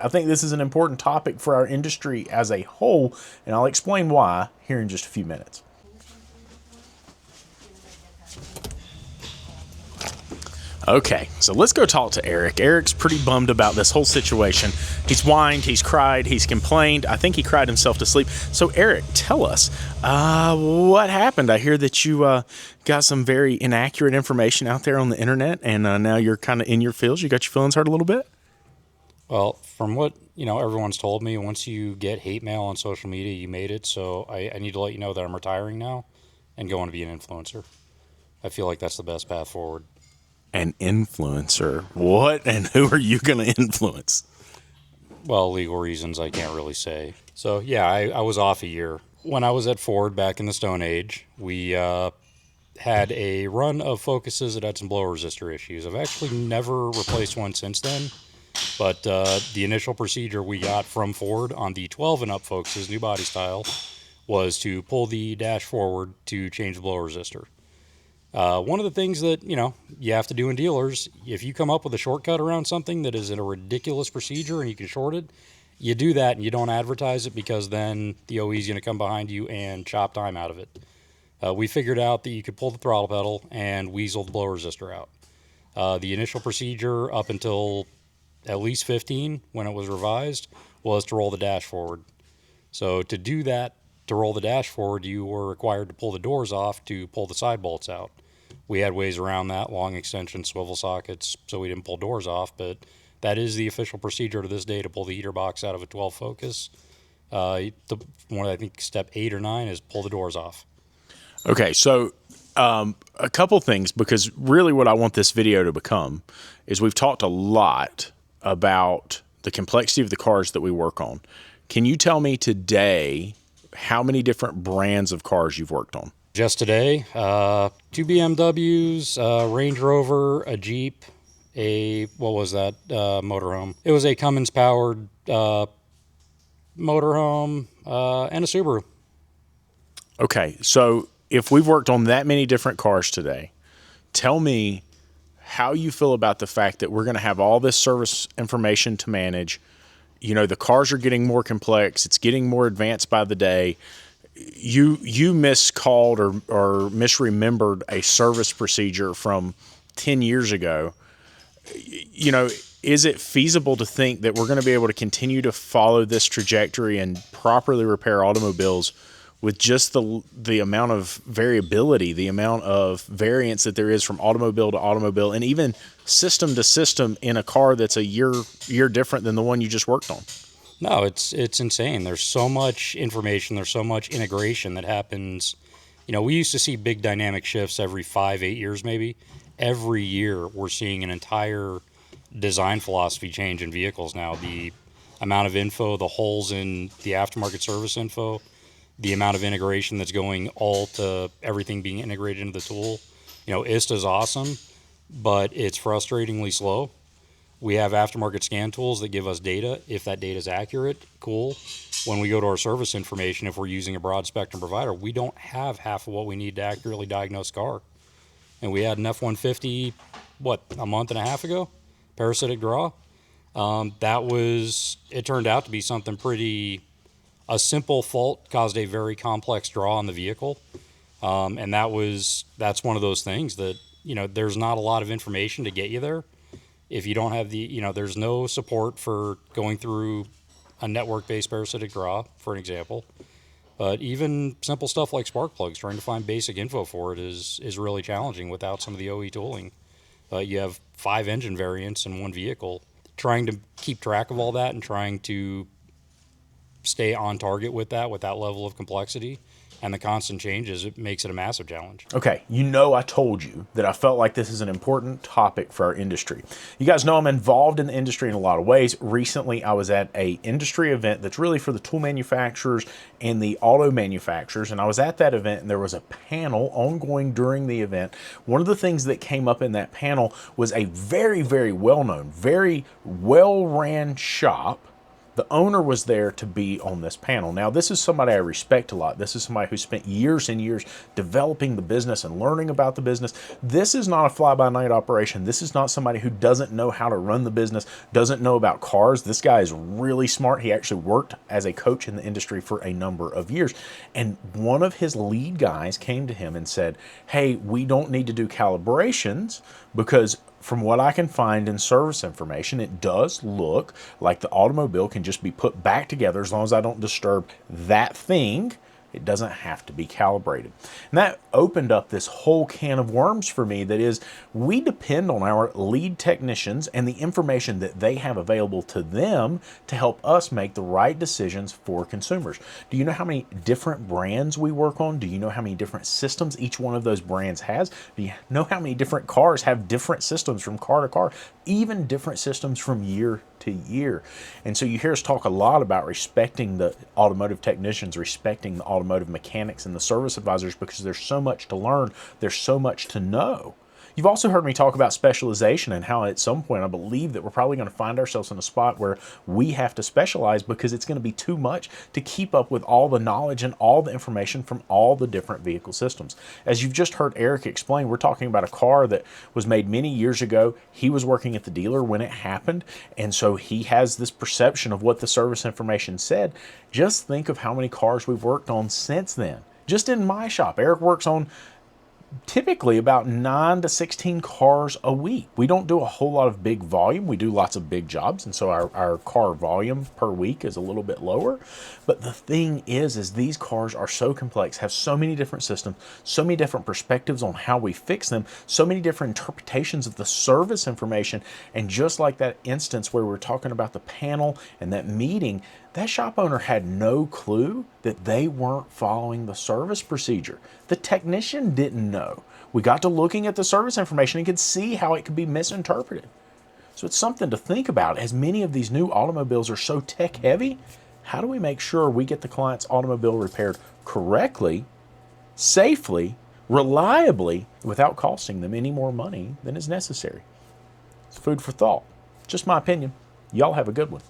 I think this is an important topic for our industry as a whole, and I'll explain why here in just a few minutes. Okay, so let's go talk to Eric. Eric's pretty bummed about this whole situation. He's whined, he's cried, he's complained. I think he cried himself to sleep. So Eric, tell us, what happened? I hear that you got some very inaccurate information out there on the internet, and now you're kind of in your feels. You got your feelings hurt a little bit? Well, from what, everyone's told me, once you get hate mail on social media, you made it. So I need to let you know that I'm retiring now and going to be an influencer. I feel like that's the best path forward. An influencer? What and who are you going to influence? Well, legal reasons I can't really say. So, yeah, I was off a year. When I was at Ford back in the Stone Age, we had a run of Focuses that had some blower resistor issues. I've actually never replaced one since then. But the initial procedure we got from Ford on the 12 and up Focuses, new body style, was to pull the dash forward to change the blower resistor. One of the things that, you have to do in dealers, if you come up with a shortcut around something that is in a ridiculous procedure and you can short it, you do that and you don't advertise it, because then the OE is going to come behind you and chop time out of it. We figured out that you could pull the throttle pedal and weasel the blower resistor out. The initial procedure up until at least 15, when it was revised, was to roll the dash forward. So to do that, to roll the dash forward, you were required to pull the doors off to pull the side bolts out. We had ways around that, long extension swivel sockets, so we didn't pull doors off, but that is the official procedure to this day, to pull the heater box out of a 12 Focus. I think step 8 or 9 is pull the doors off. Okay, so a couple things, because really what I want this video to become is we've talked a lot about the complexity of the cars that we work on. Can you tell me today how many different brands of cars you've worked on? Just today, 2 BMWs, Range Rover, a Jeep, motorhome. It was a Cummins powered motorhome, and a Subaru. Okay, so if we've worked on that many different cars today, tell me how you feel about the fact that we're going to have all this service information to manage. The cars are getting more complex. It's getting more advanced by the day. You miscalled or misremembered a service procedure from 10 years ago. Is it feasible to think that we're going to be able to continue to follow this trajectory and properly repair automobiles with just the amount of variability, the amount of variance that there is from automobile to automobile, and even system to system in a car that's a year different than the one you just worked on? No, it's insane. There's so much information. There's so much integration that happens. We used to see big dynamic shifts every 5-8 years, maybe. Every year we're seeing an entire design philosophy change in vehicles now. The amount of info, the holes in the aftermarket service info, the amount of integration that's going all to everything being integrated into the tool. ISTA's awesome, but it's frustratingly slow. We have aftermarket scan tools that give us data. If that data is accurate, cool. When we go to our service information, if we're using a broad spectrum provider, we don't have half of what we need to accurately diagnose car. And we had an F-150, a month and a half ago? Parasitic draw. It turned out to be something a simple fault caused a very complex draw on the vehicle. And that's one of those things that, there's not a lot of information to get you there. If you don't have there's no support for going through a network-based parasitic draw, for an example. But even simple stuff like spark plugs, trying to find basic info for it is really challenging without some of the OE tooling. You have 5 engine variants in one vehicle. Trying to keep track of all that and trying to stay on target with that level of complexity and the constant changes, it makes it a massive challenge. Okay, I told you that I felt like this is an important topic for our industry. You guys know I'm involved in the industry in a lot of ways. Recently, I was at an industry event that's really for the tool manufacturers and the auto manufacturers, and I was at that event, and there was a panel ongoing during the event. One of the things that came up in that panel was a very, very well-known, very well-ran shop The owner was there to be on this panel. Now, this is somebody I respect a lot. This is somebody who spent years and years developing the business and learning about the business. This is not a fly-by-night operation. This is not somebody who doesn't know how to run the business, doesn't know about cars. This guy is really smart. He actually worked as a coach in the industry for a number of years. And one of his lead guys came to him and said, hey, we don't need to do calibrations because from what I can find in service information, it does look like the automobile can just be put back together as long as I don't disturb that thing. It doesn't have to be calibrated. And that opened up this whole can of worms for me. That is, we depend on our lead technicians and the information that they have available to them to help us make the right decisions for consumers. Do you know how many different brands we work on? Do you know how many different systems each one of those brands has? Do you know how many different cars have different systems from car to car, even different systems from year to year? And so you hear us talk a lot about respecting the automotive technicians, respecting the automotive mechanics and the service advisors, because there's so much to learn, there's so much to know. You've also heard me talk about specialization and how at some point I believe that we're probably going to find ourselves in a spot where we have to specialize because it's going to be too much to keep up with all the knowledge and all the information from all the different vehicle systems. As you've just heard Eric explain, we're talking about a car that was made many years ago. He was working at the dealer when it happened, and so he has this perception of what the service information said. Just think of how many cars we've worked on since then. Just in my shop, Eric works on typically about 9 to 16 cars a week. We don't do a whole lot of big volume. We do lots of big jobs, and so our car volume per week is a little bit lower. But the thing is these cars are so complex, have so many different systems, so many different perspectives on how we fix them, so many different interpretations of the service information. And just like that instance where we're talking about the panel and that meeting, that shop owner had no clue that they weren't following the service procedure. The technician didn't know. We got to looking at the service information and could see how it could be misinterpreted. So it's something to think about. As many of these new automobiles are so tech heavy, how do we make sure we get the client's automobile repaired correctly, safely, reliably, without costing them any more money than is necessary? It's food for thought. Just my opinion. Y'all have a good one.